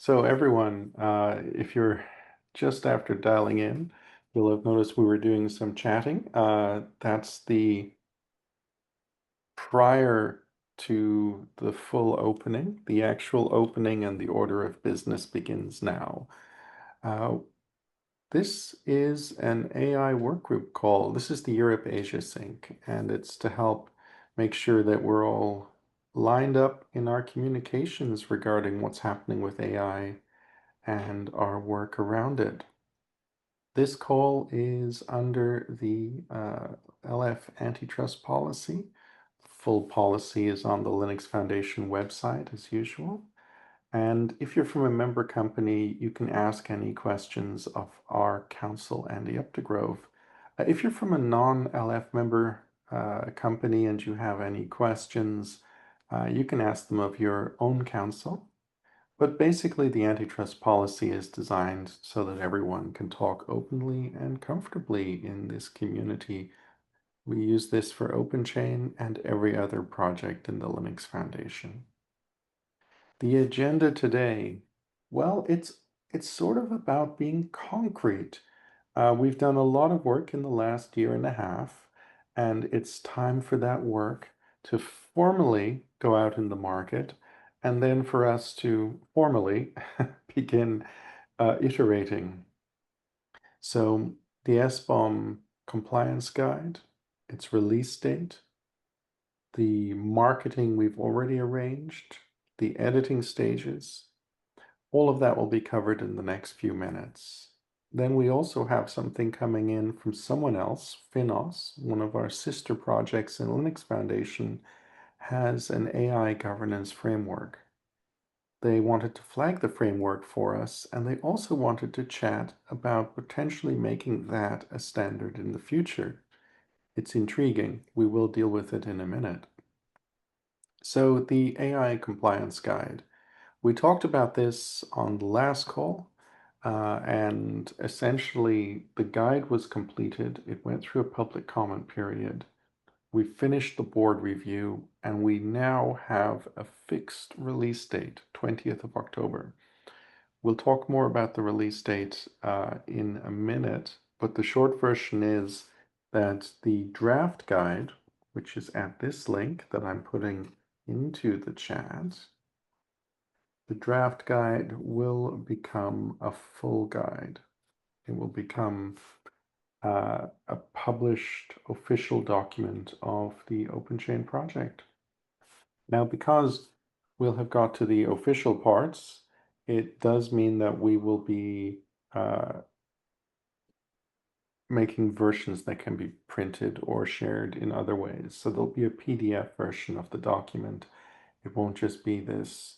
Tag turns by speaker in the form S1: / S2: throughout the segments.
S1: So everyone, if you're just after dialing in, you'll have noticed we were doing some chatting. That's the prior to the full opening. The actual opening and the order of business begins now. Uh, this is an AI work group call. This is the Europe Asia Sync, and it's to help make sure that we're all lined up in our communications regarding what's happening with AI and our work around it. This call is under the LF antitrust policy. Full policy is on the Linux Foundation website as usual. And if you're from a member company, you can ask any questions of our council, Andy Updegrove. If you're from a non-LF member company and you have any questions, you can ask them of your own council. But basically, the antitrust policy is designed so that everyone can talk openly and comfortably in this community. We use this for OpenChain and every other project in the Linux Foundation. The agenda today, well, it's sort of about being concrete. We've done a lot of work in the last year and a half, and it's time for that work to formally go out in the market, and then for us to formally begin iterating. So the SBOM compliance guide, its release date, the marketing we've already arranged, the editing stages, all of that will be covered in the next few minutes. Then we also have something coming in from someone else, Finos, one of our sister projects in Linux Foundation, has an AI governance framework. They wanted to flag the framework for us, and they also wanted to chat about potentially making that a standard in the future. It's intriguing. We will deal with it in a minute. So the AI compliance guide. We talked about this on the last call, and essentially the guide was completed. It went through a public comment period. We finished the board review, and we now have a fixed release date, 20th of October. We'll talk more about the release date in a minute, but the short version is that the draft guide, which is at this link that I'm putting into the chat, the draft guide will become a full guide. It will become a published official document of the OpenChain project. Now, because we'll have got to the official parts, it does mean that we will be making versions that can be printed or shared in other ways. So there'll be a PDF version of the document. It won't just be this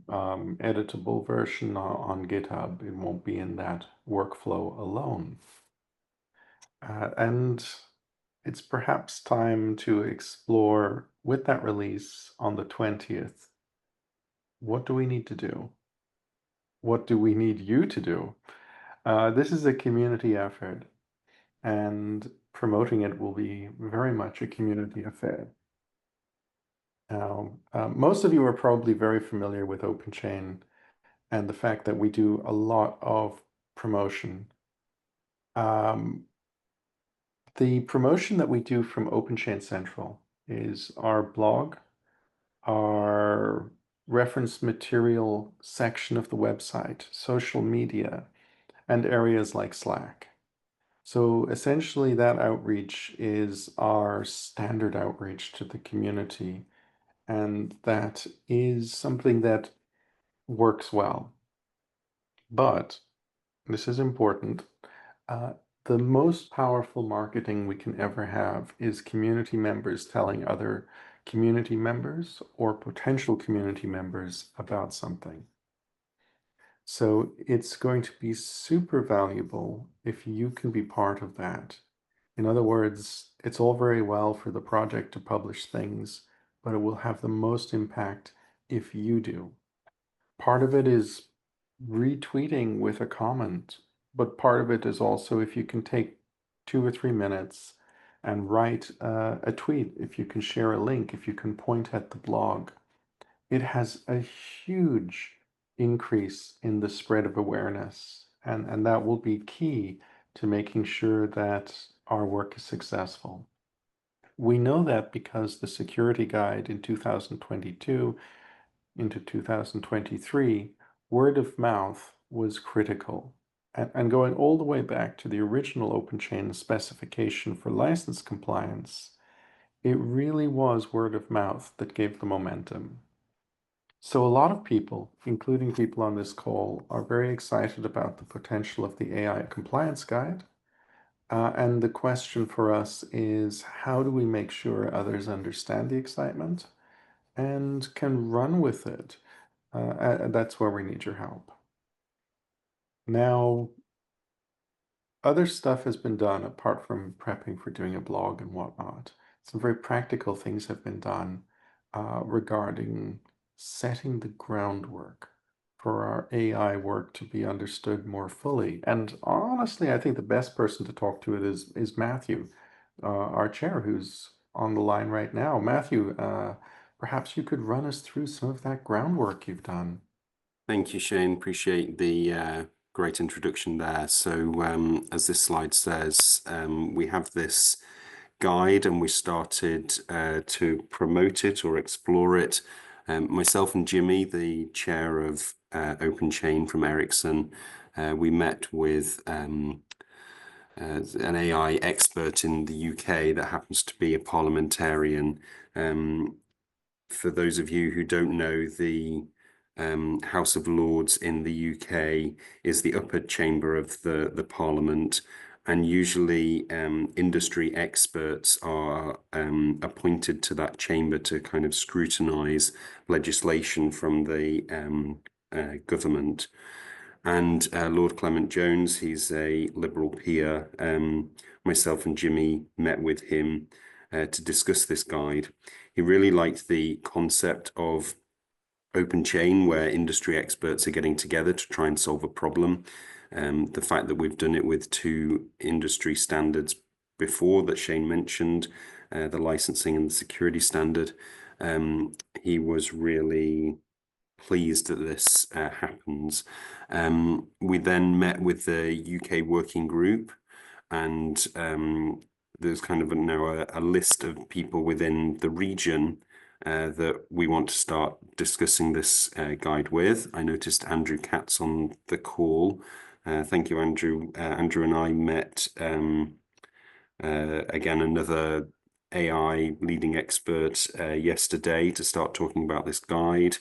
S1: editable version on GitHub. It won't be in that workflow alone. And it's perhaps time to explore with that release on the 20th. What do we need to do? What do we need you to do? This is a community effort, and promoting it will be very much a community affair. Now, most of you are probably very familiar with OpenChain and the fact that we do a lot of promotion. The promotion that we do from OpenChain Central is our blog, our reference material section of the website, social media, and areas like Slack. So essentially that outreach is our standard outreach to the community, and that is something that works well. But this is important. Uh, the most powerful marketing we can ever have is community members telling other community members or potential community members about something. So it's going to be super valuable if you can be part of that. In other words, it's all very well for the project to publish things, but it will have the most impact if you do. Part of it is retweeting with a comment, but part of it is also if you can take 2 or 3 minutes and write a tweet, if you can share a link, if you can point at the blog. It has a huge increase in the spread of awareness, and that will be key to making sure that our work is successful. We know that because the security guide in 2022 into 2023, word of mouth was critical. And going all the way back to the original OpenChain specification for license compliance, it really was word of mouth that gave the momentum. So a lot of people, including people on this call, are very excited about the potential of the AI compliance guide. And the question for us is, how do we make sure others understand the excitement and can run with it? That's where we need your help. Now, other stuff has been done apart from prepping for doing a blog and whatnot. Some very practical things have been done regarding setting the groundwork for our AI work to be understood more fully. And honestly, I think the best person to talk to it is Matthew, our chair, who's on the line right now. Matthew, perhaps you could run us through some of that groundwork you've done.
S2: Thank you, Shane. Appreciate the great introduction there. So as this slide says, we have this guide and we started to promote it or explore it. Myself and Jimmy, the chair of OpenChain from Ericsson, we met with an AI expert in the UK that happens to be a parliamentarian. For those of you who don't know, the House of Lords in the UK is the upper chamber of the Parliament, and usually industry experts are appointed to that chamber to kind of scrutinise legislation from the government. And Lord Clement Jones, he's a Liberal peer. Myself and Jimmy met with him to discuss this guide. He really liked the concept of OpenChain, where industry experts are getting together to try and solve a problem. The fact that we've done it with two industry standards before that Shane mentioned, the licensing and the security standard, he was really pleased that this happens. We then met with the UK working group, and there's kind of now a list of people within the region that we want to start discussing this guide with. I noticed Andrew Katz on the call. Thank you, Andrew. Andrew and I met again, another AI leading expert yesterday to start talking about this guide.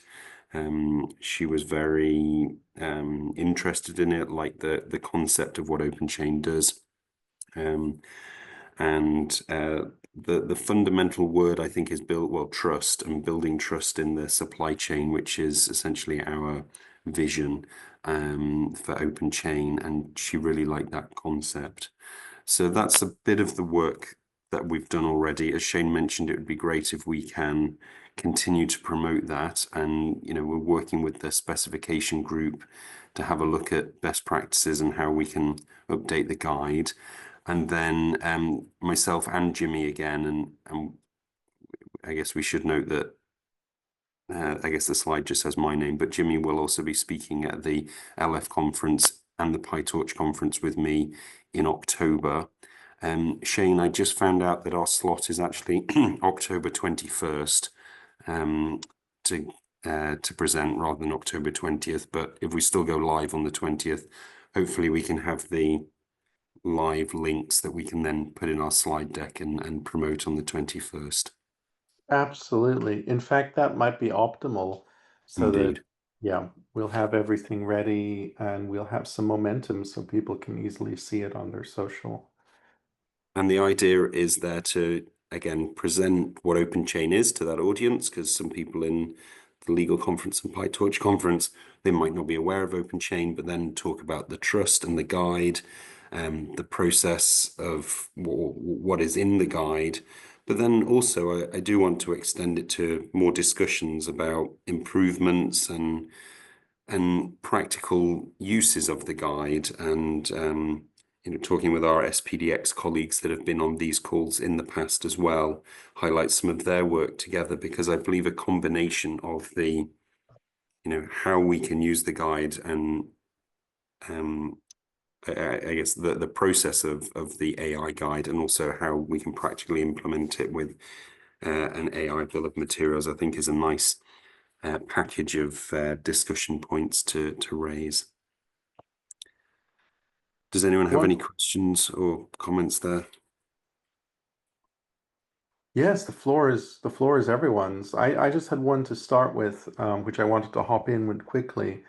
S2: She was very interested in it, like the concept of what OpenChain does. The fundamental word, I think, is trust, and building trust in the supply chain, which is essentially our vision for OpenChain, and she really liked that concept. So that's a bit of the work that we've done already. As Shane mentioned, it would be great if we can continue to promote that. And, we're working with the specification group to have a look at best practices and how we can update the guide. And then myself and Jimmy again, and I guess we should note that I guess the slide just says my name, but Jimmy will also be speaking at the LF conference and the PyTorch conference with me in October. Shane, I just found out that our slot is actually October 21st to present rather than October 20th. But if we still go live on the 20th, hopefully we can have the live links that we can then put in our slide deck and promote on the 21st.
S1: Absolutely. In fact, that might be optimal so that,
S2: Indeed.
S1: yeah, we'll have everything ready and we'll have some momentum so people can easily see it on their social.
S2: And the idea is there to, again, present what OpenChain is to that audience, because some people in the legal conference and PyTorch conference, they might not be aware of OpenChain, but then talk about the trust and the guide, the process of what is in the guide. But then also, I do want to extend it to more discussions about improvements and practical uses of the guide, and talking with our SPDX colleagues that have been on these calls in the past as well, highlight some of their work together, because I believe a combination of the how we can use the guide and um, I guess the process of the AI guide, and also how we can practically implement it with an AI bill of materials, I think is a nice package of discussion points to raise. Does anyone have any questions or comments there?
S1: Yes, the floor is everyone's. I just had one to start with, which I wanted to hop in with quickly.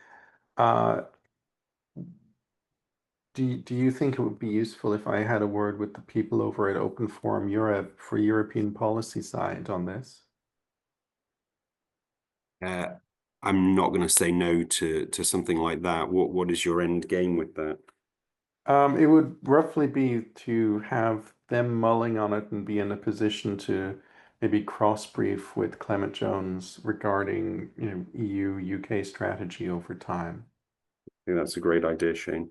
S1: Uh, do you think it would be useful if I had a word with the people over at Open Forum Europe for European policy side on this?
S2: Uh, I'm not going to say no to something like that. What is your end game with that?
S1: It would roughly be to have them mulling on it and be in a position to maybe cross brief with Clement Jones regarding, EU UK strategy over time.
S2: I think that's a great idea, Shane.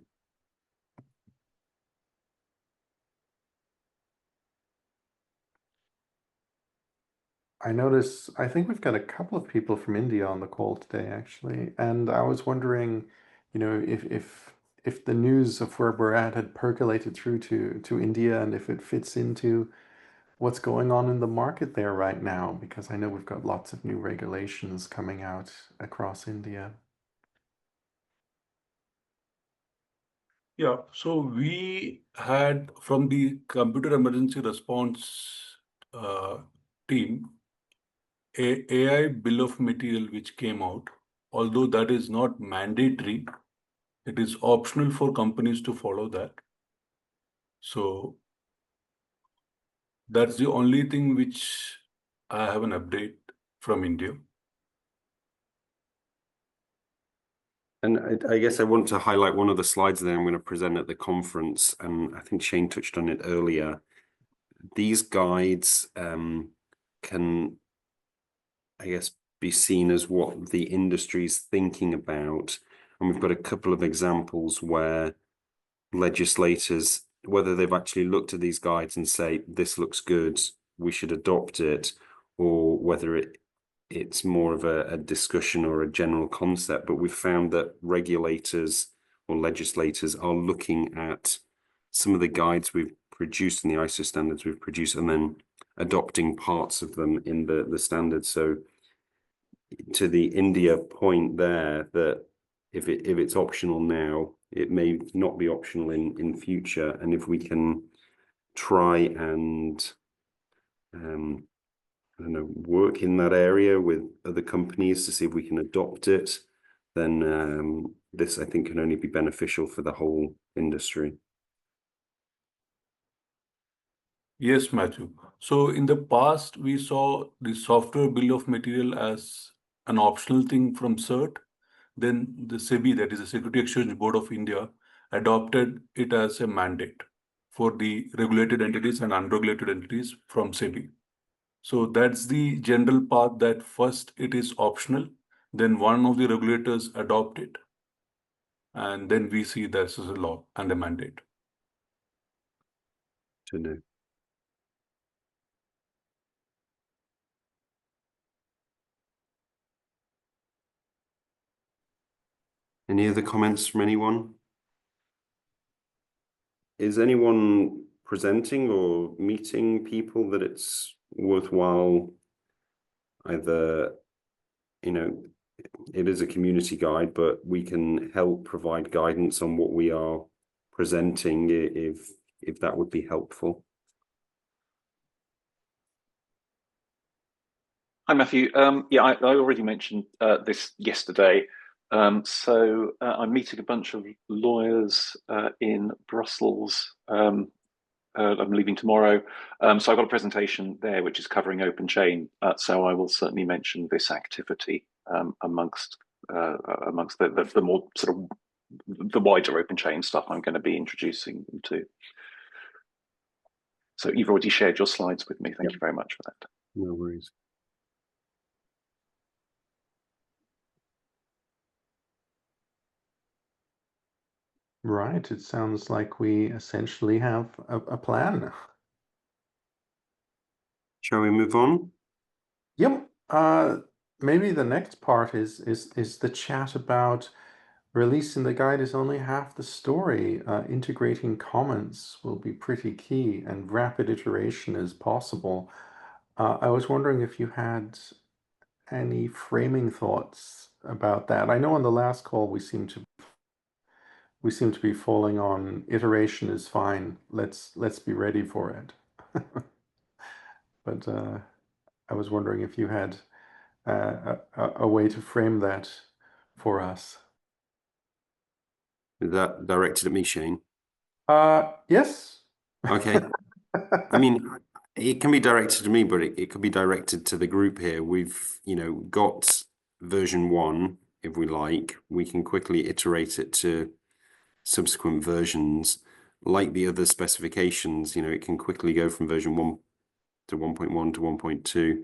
S1: I think we've got a couple of people from India on the call today, actually, and I was wondering, if the news of where we're at had percolated through to India and if it fits into what's going on in the market there right now, because I know we've got lots of new regulations coming out across India.
S3: Yeah, so we had from the computer emergency response team a AI bill of material which came out. Although that is not mandatory, it is optional for companies to follow that. So that's the only thing which I have an update from India.
S2: And I guess I want to highlight one of the slides there I'm going to present at the conference, and I think Shane touched on it earlier. These guides can, I guess, be seen as what the industry is thinking about. And we've got a couple of examples where legislators, whether they've actually looked at these guides and say, this looks good, we should adopt it, or whether it's more of a discussion or a general concept. But we've found that regulators or legislators are looking at some of the guides we've produced and the ISO standards we've produced, and then adopting parts of them in the standards. So to the India point there, that if it's optional now, it may not be optional in future. And if we can try and I don't know, work in that area with other companies to see if we can adopt it, then this, I think, can only be beneficial for the whole industry.
S3: Yes, Matthew. So in the past, we saw the software bill of material as an optional thing from CERT. Then the SEBI, that is the Security Exchange Board of India, adopted it as a mandate for the regulated entities and unregulated entities from SEBI. So that's the general path, that first it is optional, then one of the regulators adopt it, and then we see this as a law and a mandate.
S2: To know. Any other comments from anyone? Is anyone presenting or meeting people that it's worthwhile either, it is a community guide, but we can help provide guidance on what we are presenting if that would be helpful?
S4: Hi, Matthew. Yeah, I already mentioned this yesterday. I'm meeting a bunch of lawyers in Brussels. I'm leaving tomorrow. So I've got a presentation there which is covering OpenChain. So I will certainly mention this activity amongst the more sort of the wider OpenChain stuff I'm going to be introducing them to. So you've already shared your slides with me. Thank you very much for that.
S2: No worries.
S1: Right, it sounds like we essentially have a plan.
S2: Shall we move on?
S1: Yep. maybe the next part is the chat about releasing the guide is only half the story. Integrating comments will be pretty key, and rapid iteration is possible. I was wondering if you had any framing thoughts about that. I know on the last call we seem to be falling on iteration is fine. Let's be ready for it. But I was wondering if you had a way to frame that for us.
S2: Is that directed at me, Shane?
S1: Yes.
S2: Okay. I mean, it can be directed to me, but it could be directed to the group here. We've, got version 1, if we like. We can quickly iterate it to subsequent versions. Like the other specifications, it can quickly go from version 1 to 1.1 to 1.2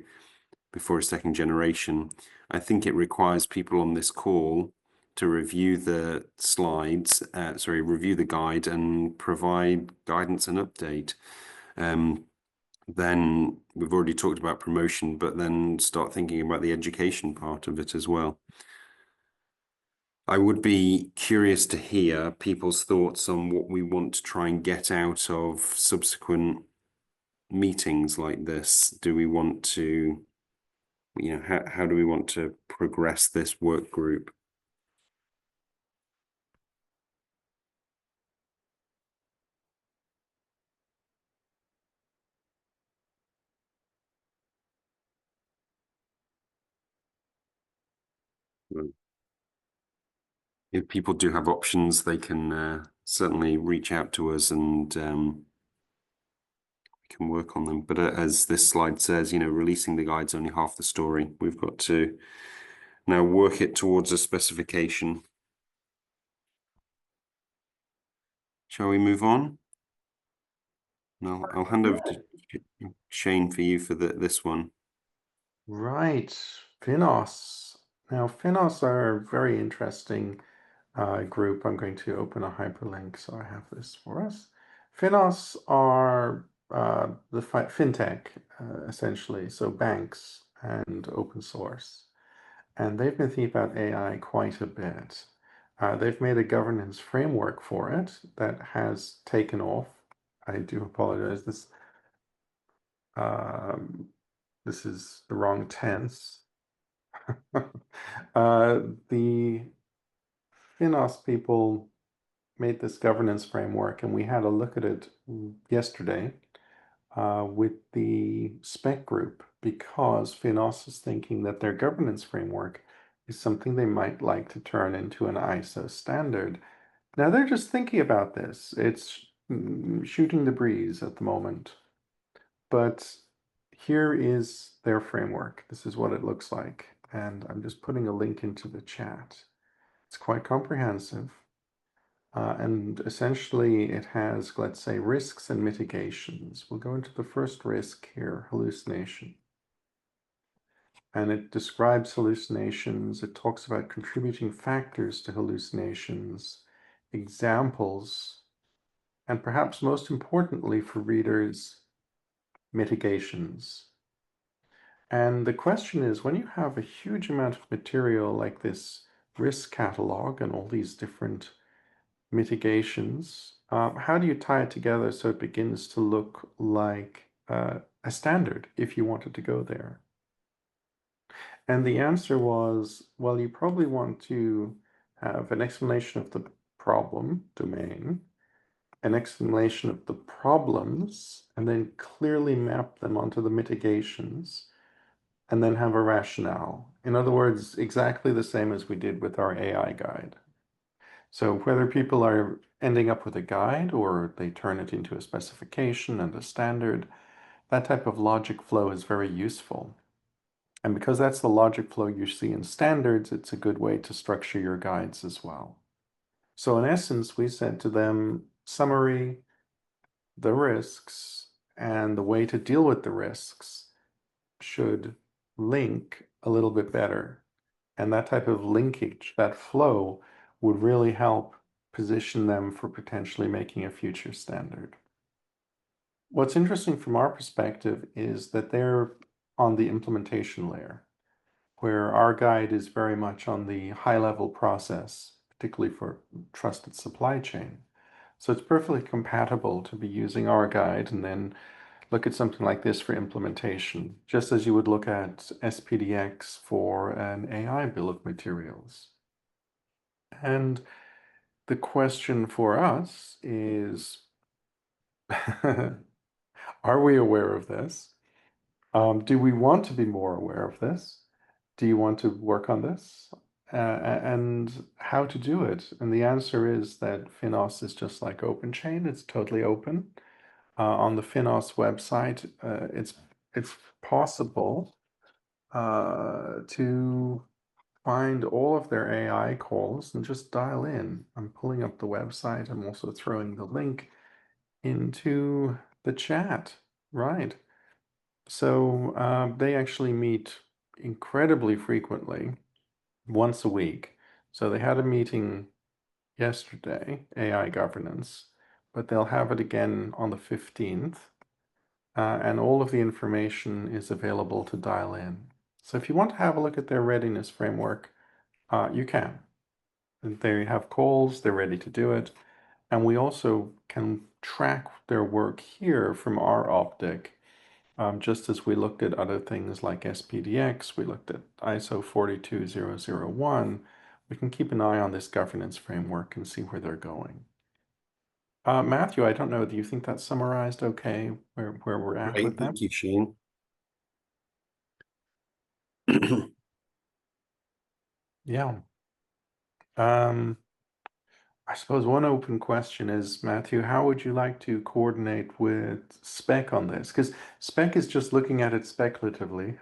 S2: before a second generation. I think it requires people on this call to review the slides, review the guide and provide guidance and update. Then we've already talked about promotion, but then start thinking about the education part of it as well. I would be curious to hear people's thoughts on what we want to try and get out of subsequent meetings like this. Do we want to, how do we want to progress this work group? If people do have options, they can certainly reach out to us and we can work on them. But as this slide says, releasing the guide's only half the story. We've got to now work it towards a specification. Shall we move on? No, I'll hand over to Shane for you for this one.
S1: Right, Finos. Now, Finos are a very interesting group. I'm going to open a hyperlink, so I have this for us. Finos are the fintech, essentially, so banks and open source. And they've been thinking about AI quite a bit. They've made a governance framework for it that has taken off. I do apologize. This is the wrong tense. The Finos people made this governance framework, and we had a look at it yesterday with the spec group because Finos is thinking that their governance framework is something they might like to turn into an ISO standard. Now they're just thinking about this. It's shooting the breeze at the moment. But here is their framework. This is what it looks like. And I'm just putting a link into the chat. It's quite comprehensive. And essentially it has, let's say, risks and mitigations. We'll go into the first risk here, hallucination. And it describes hallucinations. It talks about contributing factors to hallucinations, examples, and perhaps most importantly for readers, mitigations. And the question is, when you have a huge amount of material like this risk catalog and all these different mitigations, how do you tie it together so it begins to look like a standard if you wanted to go there? And the answer was, well, you probably want to have an explanation of the problem domain, an explanation of the problems, and then clearly map them onto the mitigations, and then have a rationale. In other words, exactly the same as we did with our AI guide. So whether people are ending up with a guide or they turn it into a specification and a standard, that type of logic flow is very useful. And because that's the logic flow you see in standards, it's a good way to structure your guides as well. So in essence, we said to them, summary, the risks, and the way to deal with the risks should link a little bit better. And that type of linkage, that flow, would really help position them for potentially making a future standard. What's interesting from our perspective is that they're on the implementation layer. where our guide is very much on the high-level process, particularly for trusted supply chain. So it's perfectly compatible to be using our guide and then look at something like this for implementation, just as you would look at SPDX for an AI bill of materials. And the question for us is, are we aware of this? Do we want to be more aware of this? Do you want to work on this? And how to do it? And the answer is that Finos is just like OpenChain. It's totally open. On the Finos website, it's possible to find all of their AI calls and just dial in. I'm pulling up the website. I'm also throwing the link into the chat. Right. So they actually meet incredibly frequently, once a week. So they had a meeting yesterday, AI governance, but they'll have it again on the 15th. And all of the information is available to dial in. So if you want to have a look at their readiness framework, you can. They have calls, they're ready to do it. And we also can track their work here from our optic, just as we looked at other things like SPDX, we looked at ISO 42001. We can keep an eye on this governance framework and see where they're going. Matthew, I don't know, do you think that's summarized okay, where we're at
S2: Great,
S1: with them?
S2: thank you, Shane.
S1: Yeah. I suppose one open question is, Matthew, how would you like to coordinate with Spec on this? Because Spec is just looking at it speculatively.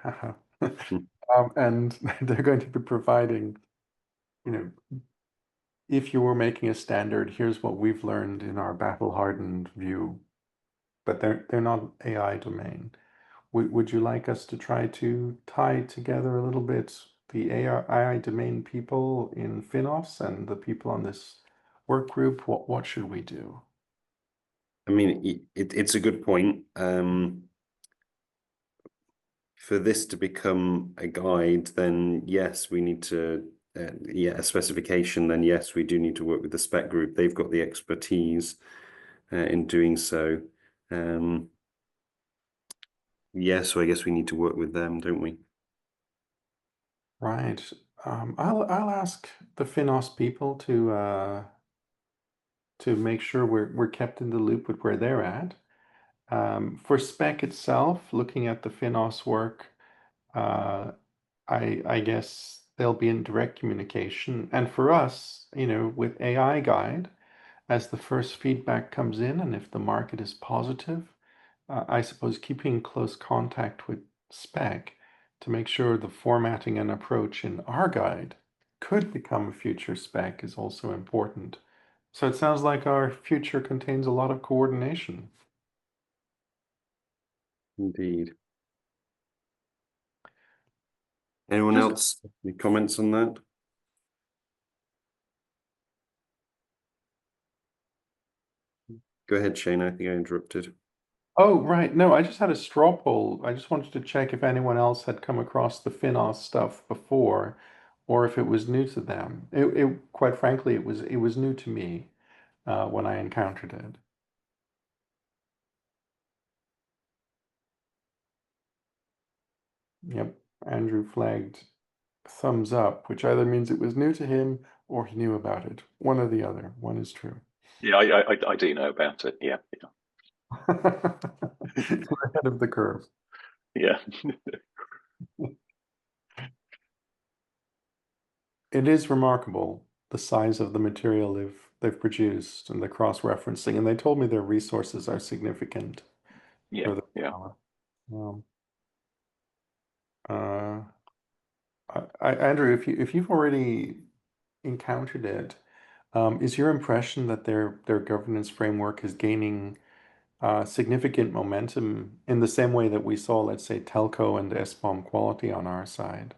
S1: And they're going to be providing, you know, if you were making a standard, here's what we've learned in our battle-hardened view, but they're not AI domain. Would you like us to try to tie together a little bit the AI domain people in Finos and the people on this work group? What should we do?
S2: I mean, it's a good point. For this to become a guide, then yes, we need to, a specification, then yes, we do need to work with the spec group. They've got the expertise in doing so. Yeah, so I guess we need to work with them, don't we?
S1: Right. I'll ask the Finos people to make sure we're kept in the loop with where they're at. For spec itself, looking at the Finos work, I guess they'll be in direct communication. And for us, with AI Guide, as the first feedback comes in, and if the market is positive, I suppose keeping close contact with spec to make sure the formatting and approach in our guide could become a future spec is also important. So it sounds like our future contains a lot of coordination.
S2: Indeed. Anyone
S1: Just
S2: else? Any comments on that? Go ahead, Shane. I think I interrupted.
S1: Oh, right. No, I just had a straw poll. I just wanted to check if anyone else had come across the Finos stuff before, or if it was new to them. Quite frankly, it was new to me when I encountered it. Yep, Andrew flagged thumbs up, which either means it was new to him or he knew about it. One or the other. One is true.
S4: Yeah, I do know about it. Yeah,
S1: We're ahead of the curve.
S4: yeah.
S1: It is remarkable the size of the material they've produced and the cross-referencing, and they told me their resources are significant
S4: Yeah,
S1: for the
S4: yeah.
S1: um, uh, Andrew, if you've already encountered it, is your impression that their governance framework is gaining significant momentum in the same way that we saw, let's say, telco and SBOM quality on our side?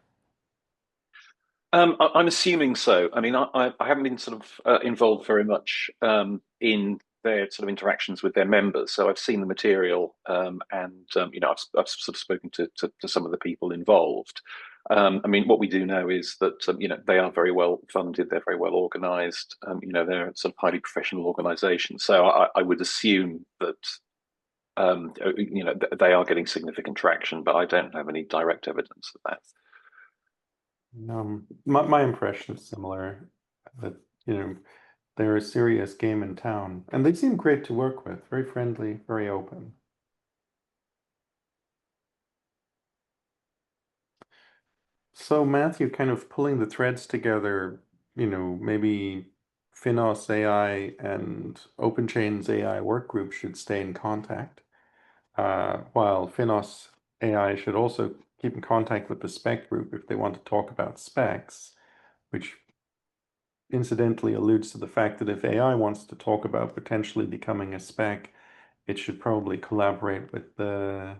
S4: I'm assuming so. I mean, I haven't been sort of involved very much in their sort of interactions with their members, so I've seen the material and I've sort of spoken to some of the people involved. I mean, what we do know is that they are very well funded, they're very well organised. They're sort of highly professional organisations. So I would assume that they are getting significant traction, but I don't have any direct evidence of that.
S1: My impression is similar, that they're a serious game in town, and they seem great to work with, very friendly, very open. So Matthew, kind of pulling the threads together, maybe Finos AI and OpenChain's AI work group should stay in contact, while Finos AI should also keep in contact with the spec group if they want to talk about specs, which incidentally alludes to the fact that if AI wants to talk about potentially becoming a spec, it should probably collaborate with the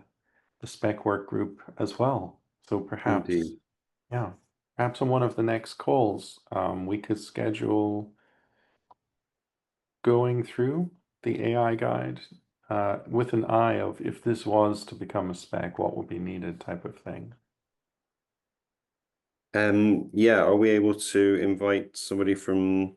S1: spec work group as well. So perhaps,
S2: Indeed.
S1: yeah, perhaps on one of the next calls, we could schedule going through the AI guide with an eye of if this was to become a spec, what would be needed type of thing.
S2: Yeah, are we able to invite somebody from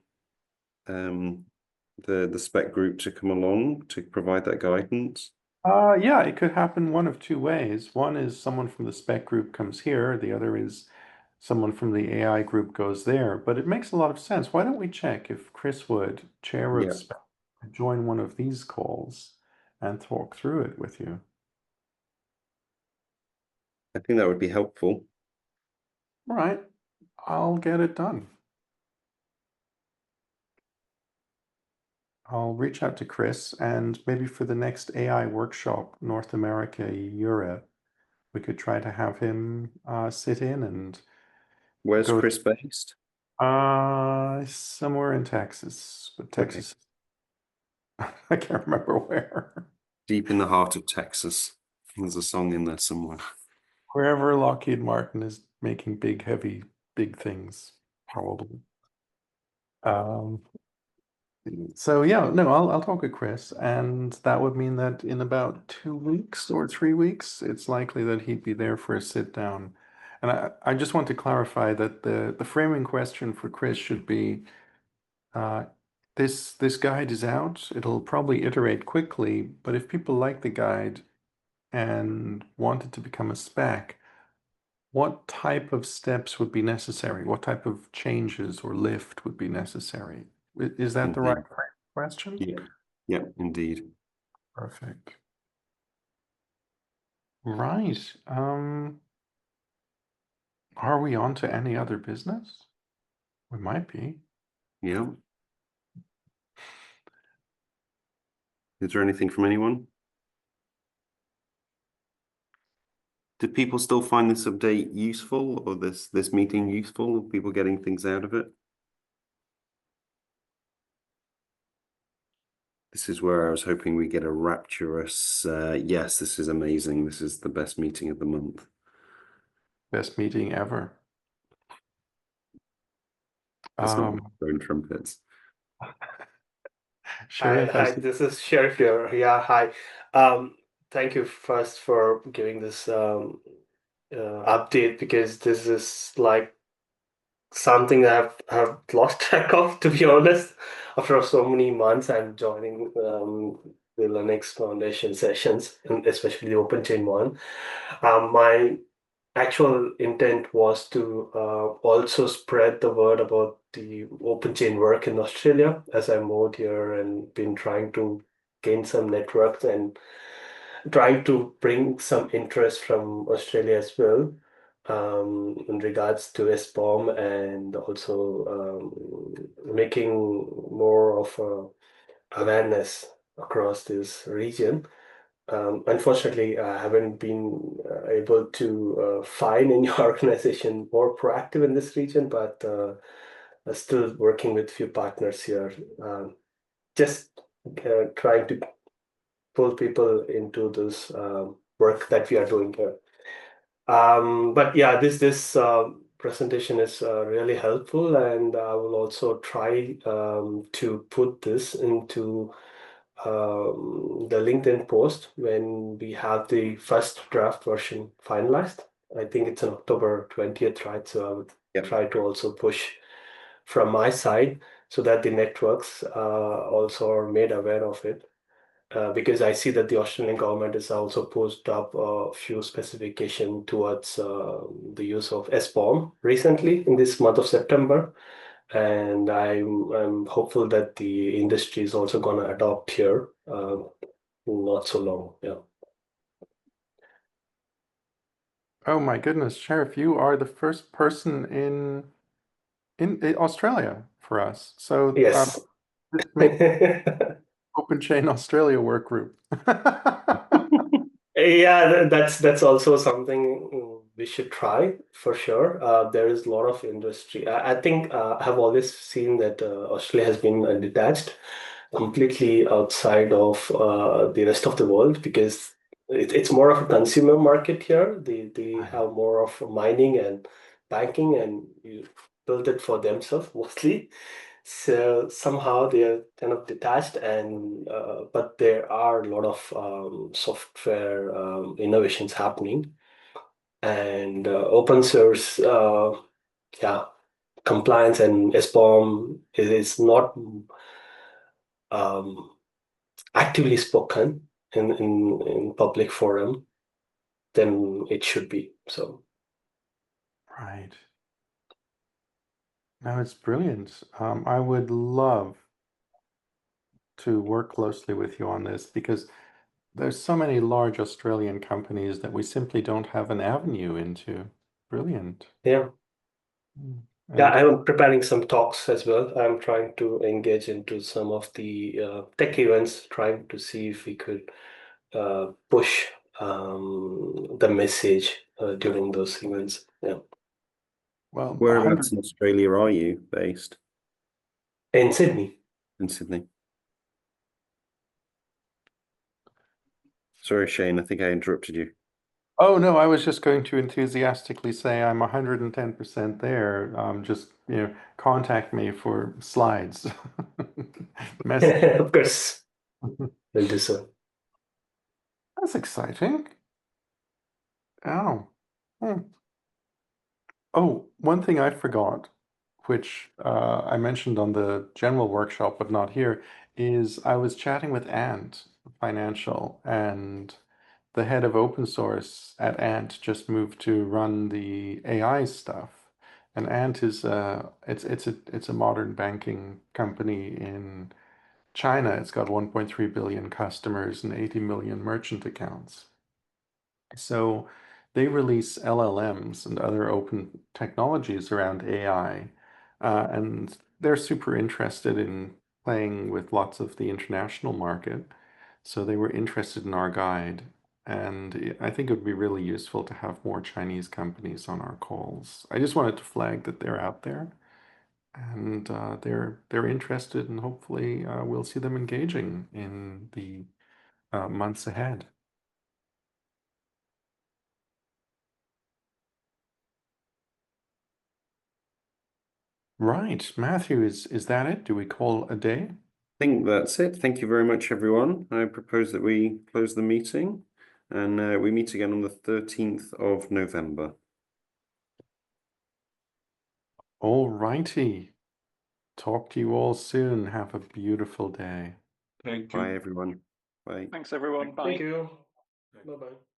S2: the spec group to come along to provide that guidance?
S1: Yeah, it could happen one of two ways. One is someone from the spec group comes here, the other is someone from the AI group goes there. But it makes a lot of sense. Why don't we check if Chris Wood, chair of
S2: Yeah,
S1: spec, could join one of these calls and talk through it with you?
S2: I think that would be helpful.
S1: All right, I'll get it done. I'll reach out to Chris, and maybe for the next AI workshop, North America, Europe, we could try to have him sit in and
S2: Where's
S1: go
S2: Chris based?
S1: somewhere in Texas, but
S2: Okay,
S1: Texas, I can't remember where.
S2: deep in the heart of Texas. There's a song in there somewhere.
S1: Wherever Lockheed Martin is making big, heavy, big things, probably. Um, so yeah, no, I'll talk with Chris, and that would mean that in about 2 weeks or 3 weeks, it's likely that he'd be there for a sit down. And I just want to clarify that the framing question for Chris should be, uh, this guide is out. It'll probably iterate quickly, but if people like the guide and wanted to become a spec, what type of steps would be necessary? What type of changes or lift would be necessary? Is that the right
S2: Indeed.
S1: question?
S2: Yeah, yeah, indeed.
S1: Perfect. Right. Are we on to any other business? We might be.
S2: Yeah. Is there anything from anyone? Did people still find this update useful, or this meeting useful? Are people getting things out of it? This is where I was hoping we get a rapturous, yes, this is amazing. This is the best meeting of the month.
S1: Best meeting ever.
S2: That's not blowing trumpets.
S1: Sheriff,
S5: Hi, this is Sheriff here. Yeah, hi. Thank you first for giving this update, because this is like something that I've lost track of, to be honest. After so many months, I'm joining the Linux Foundation sessions, and especially the OpenChain one. My actual intent was to also spread the word about the OpenChain work in Australia, as I moved here and been trying to gain some networks and trying to bring some interest from Australia as well, in regards to SBOM, and also making more of awareness across this region. Unfortunately, I haven't been able to find any organization more proactive in this region, but still working with few partners here, just trying to pull people into this work that we are doing here. But yeah, this presentation is really helpful, and I will also try to put this into the LinkedIn post when we have the first draft version finalized. I think it's on October 20th, right? So I would
S2: Yep.
S5: try to also push from my side so that the networks also are made aware of it. Because I see that the Australian government has also posted up a few specification towards the use of SBOM recently in this month of September. And I'm hopeful that the industry is also going to adopt here not so long. Yeah.
S1: Oh my goodness, Sheriff, you are the first person in Australia for us. So
S5: Yes.
S1: this makes OpenChain Australia work group.
S5: Yeah, that's also something we should try for sure. There is a lot of industry. I think I've always seen that Australia has been detached completely outside of the rest of the world because it's more of a consumer market here. They
S1: Right.
S5: have more of mining and banking, and you build it for themselves mostly. So somehow they are kind of detached, and but there are a lot of software innovations happening, and open source, yeah, compliance and SBOM is not um, actively spoken in public forum than it should be. So
S1: Right. No, it's brilliant. I would love to work closely with you on this because there's so many large Australian companies that we simply don't have an avenue into. Brilliant.
S5: yeah. Yeah,
S1: And
S5: I'm preparing some talks as well. I'm trying to engage into some of the tech events, trying to see if we could push the message during those events. Yeah.
S1: well,
S2: Whereabouts in Australia are you based?
S5: In Sydney.
S2: In Sydney. Sorry, Shane, I think I interrupted you.
S1: oh no, I was just going to enthusiastically say I'm 110% there. Just, contact me for slides. Message.
S5: Of course, will do so.
S1: That's exciting. Oh. Hmm. Oh, one thing I forgot, which I mentioned on the general workshop, but not here, is I was chatting with Ant Financial, and the head of open source at Ant just moved to run the AI stuff. And Ant is it's a modern banking company in China. It's got 1.3 billion customers and 80 million merchant accounts. So they release LLMs and other open technologies around AI, and they're super interested in playing with lots of the international market. So they were interested in our guide, and I think it would be really useful to have more Chinese companies on our calls. I just wanted to flag that they're out there, and they're interested, and hopefully we'll see them engaging in the months ahead. Right, Matthew, is that it? Do we call a day?
S2: I think that's it. Thank you very much, everyone. I propose that we close the meeting and we meet again on the 13th of November.
S1: All righty. Talk to you all soon. Have a beautiful day.
S3: Thank
S2: Bye,
S3: you.
S2: everyone. Bye.
S4: Thanks, everyone. Bye.
S5: Thank you. Bye-bye.